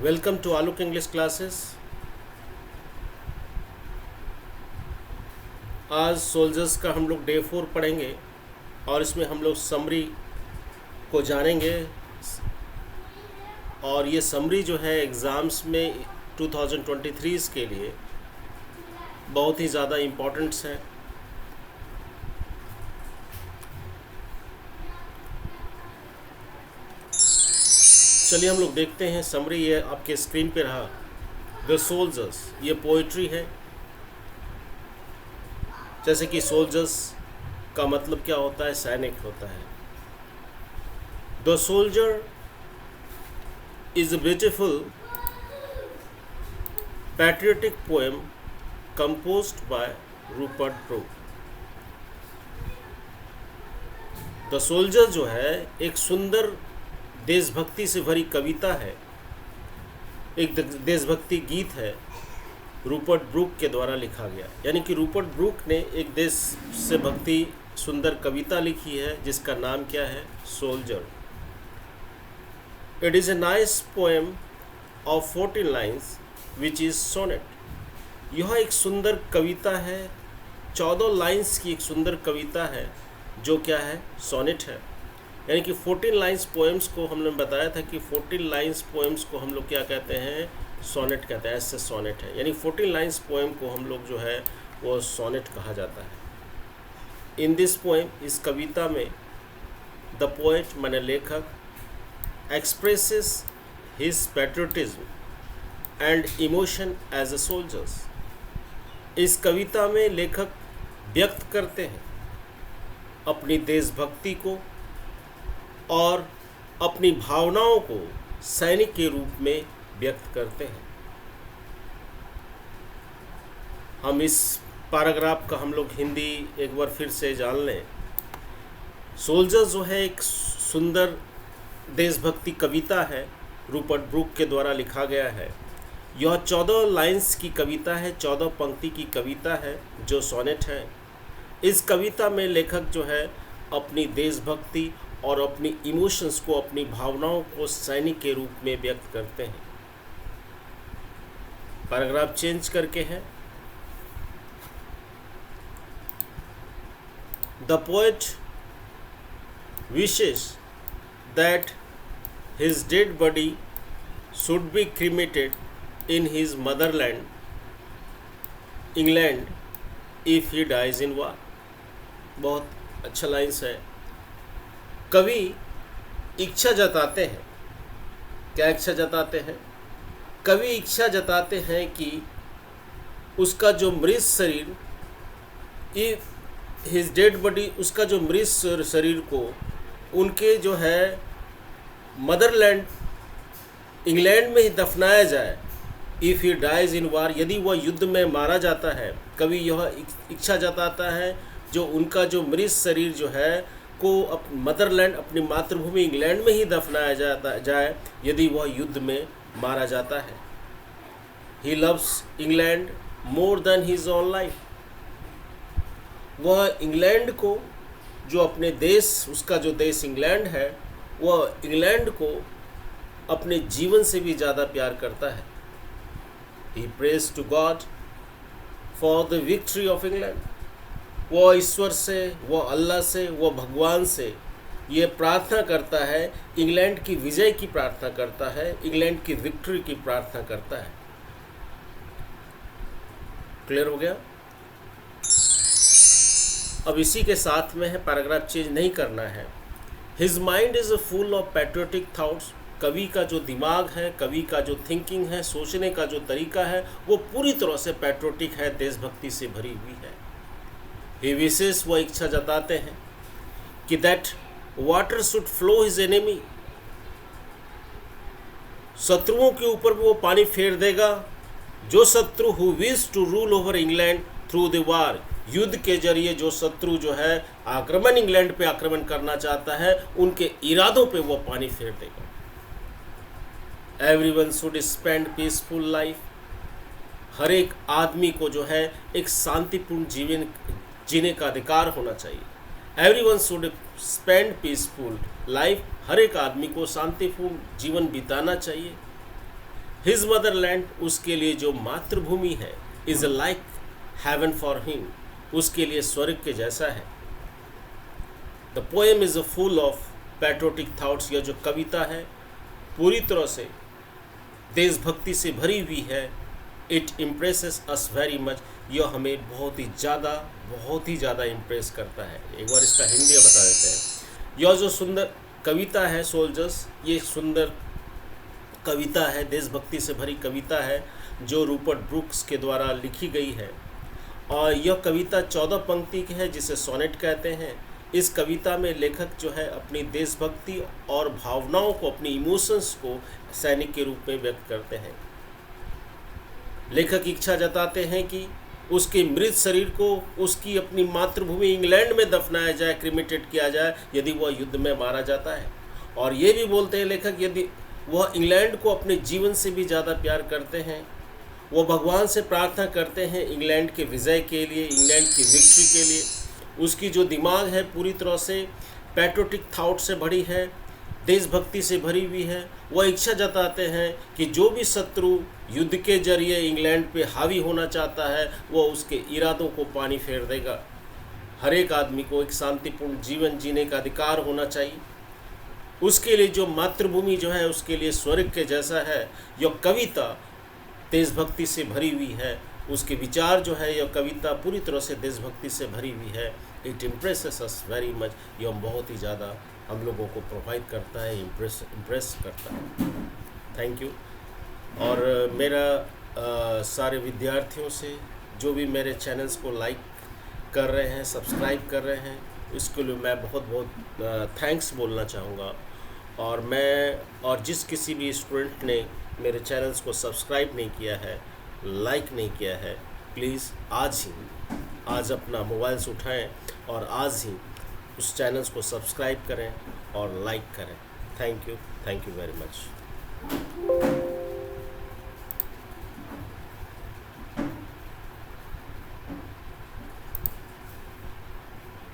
Welcome to Alok English classes. आज soldiers का हम लोग डे 4 पढ़ेंगे और इसमें हम लोग समरी को जानेंगे। और ये समरी जो है एग्ज़ाम्स में 2023 के लिए बहुत ही ज़्यादा इम्पोर्टेंट्स है। चलिए हम लोग देखते हैं समरी। ये आपके स्क्रीन पे रहा, द सोल्जर्स। ये पोइट्री है। जैसे कि सोल्जर्स का मतलब क्या होता है, सैनिक होता है। The soldier is a beautiful patriotic poem composed by Rupert Brooke. The soldier जो है एक सुंदर देशभक्ति से भरी कविता है, एक देशभक्ति गीत है, रूपर्ट ब्रूक के द्वारा लिखा गया। यानी कि रूपर्ट ब्रूक ने एक देश से भक्ति सुंदर कविता लिखी है जिसका नाम क्या है, soldier. It is a nice poem of 14 lines which is sonnet. यह एक सुंदर कविता है, 14 लाइन्स की एक सुंदर कविता है जो क्या है, सोनेट है। यानी कि 14 लाइन्स पोएम्स को हमने बताया था कि 14 लाइन्स पोएम्स को हम लोग क्या कहते हैं, सोनेट कहते हैं। ऐसे सोनेट है, यानी 14 लाइन्स पोएम को हम लोग जो है वो सोनेट कहा जाता है। इन दिस पोएम, इस कविता में, द पोएट माने लेखक expresses his patriotism and emotion as a soldiers. इस कविता में लेखक व्यक्त करते हैं अपनी देशभक्ति को और अपनी भावनाओं को सैनिक के रूप में व्यक्त करते हैं। हम इस पैराग्राफ का हम लोग हिंदी एक बार फिर से जान लें। सोल्जर जो है एक सुंदर देशभक्ति कविता है, रूपर्ट ब्रूक के द्वारा लिखा गया है। यह 14 लाइन्स की कविता है, 14 पंक्ति की कविता है जो सोनेट है। इस कविता में लेखक जो है अपनी देशभक्ति और अपनी इमोशंस को, अपनी भावनाओं को सैनिक के रूप में व्यक्त करते हैं। पैराग्राफ चेंज करके है, the poet wishes that his dead body should be cremated in his motherland England if he dies in war. बहुत अच्छा लाइन्स है। कवि इच्छा जताते हैं, क्या इच्छा जताते हैं? कवि इच्छा जताते हैं कि उसका जो मृत शरीर, हिज डेड बॉडी, उसका जो मृत शरीर को उनके जो है मदरलैंड इंग्लैंड में ही दफनाया जाए। इफ़ ही डाइज इन वार, यदि वह युद्ध में मारा जाता है। कवि यह इच्छा जताता है जो उनका जो मृत शरीर जो है को मदरलैंड, अपनी मातृभूमि इंग्लैंड में ही दफनाया जाए यदि वह युद्ध में मारा जाता है। He loves England more than his own life. वह इंग्लैंड को, जो अपने देश, उसका जो देश इंग्लैंड है, वह इंग्लैंड को अपने जीवन से भी ज़्यादा प्यार करता है। He prays to God for the victory of England. वह ईश्वर से, वह अल्लाह से, वह भगवान से ये प्रार्थना करता है, इंग्लैंड की विजय की प्रार्थना करता है, इंग्लैंड की विक्ट्री की प्रार्थना करता है। क्लियर हो गया? अब इसी के साथ में है, पैराग्राफ चेंज नहीं करना है। His mind is full of patriotic thoughts. कवि का जो दिमाग है, कवि का जो थिंकिंग है, सोचने का जो तरीका है, वो पूरी तरह से पैट्रियोटिक है, देशभक्ति से भरी हुई है। ही विशेष, वह इच्छा जताते हैं कि that water should flow his enemy. शत्रुओं के ऊपर वो पानी फेर देगा। जो शत्रु who wish to rule over England through the war, युद्ध के जरिए जो शत्रु जो है आक्रमण, इंग्लैंड पे आक्रमण करना चाहता है, उनके इरादों पे वो पानी फेर देगा। Everyone should spend peaceful life. हर एक आदमी को जो है एक शांतिपूर्ण जीवन जीने का अधिकार होना चाहिए। Everyone should spend peaceful life. हर एक आदमी को शांतिपूर्ण जीवन बिताना चाहिए। हिज मदरलैंड, उसके लिए जो मातृभूमि है, is like heaven for him, उसके लिए स्वर्ग के जैसा है। The poem is full of patriotic thoughts, यह जो कविता है पूरी तरह से देशभक्ति से भरी हुई है। It impresses us very much, यह हमें बहुत ही ज़्यादा इम्प्रेस करता है। एक बार इसका हिंदी बता देते हैं। यह जो सुंदर कविता है सोल्जर्स, ये सुंदर कविता है, देशभक्ति से भरी कविता है जो रूपर्ट ब्रुक्स के द्वारा लिखी गई है। और यह कविता 14 पंक्ति की है जिसे सोनेट कहते हैं। इस कविता में लेखक जो है अपनी देशभक्ति और भावनाओं को, अपनी इमोशंस को सैनिक के रूप में व्यक्त करते हैं। लेखक इच्छा जताते हैं कि उसके मृत शरीर को उसकी अपनी मातृभूमि इंग्लैंड में दफनाया जाए, क्रिमेटेड किया जाए यदि वह युद्ध में मारा जाता है। और ये भी बोलते हैं लेखक, यदि वह इंग्लैंड को अपने जीवन से भी ज़्यादा प्यार करते हैं, वो भगवान से प्रार्थना करते हैं इंग्लैंड के विजय के लिए, इंग्लैंड की विक्ट्री के लिए। उसकी जो दिमाग है पूरी तरह से पैट्रियोटिक थाट से भरी है, देशभक्ति से भरी हुई है। वह इच्छा जताते हैं कि जो भी शत्रु युद्ध के जरिए इंग्लैंड पे हावी होना चाहता है वह उसके इरादों को पानी फेर देगा। हर एक आदमी को एक शांतिपूर्ण जीवन जीने का अधिकार होना चाहिए। उसके लिए जो मातृभूमि जो है उसके लिए स्वर्ग के जैसा है। यह कविता देशभक्ति से भरी हुई है। उसके विचार जो है, यह कविता पूरी तरह से देशभक्ति से भरी हुई है। It impresses us very much, यह बहुत ही ज़्यादा हम लोगों को प्रोवाइड करता है, इम्प्रेस करता है। Thank you. और मेरा सारे विद्यार्थियों से जो भी मेरे चैनल्स को लाइक कर रहे हैं, सब्सक्राइब कर रहे हैं, इसके लिए मैं बहुत थैंक्स बोलना चाहूँगा। और जिस किसी भी स्टूडेंट ने मेरे चैनल्स को सब्सक्राइब नहीं किया है, लाइक नहीं किया है, प्लीज़ आज अपना मोबाइल्स उठाएं और आज ही उस चैनल्स को सब्सक्राइब करें और लाइक करें। Thank you very much.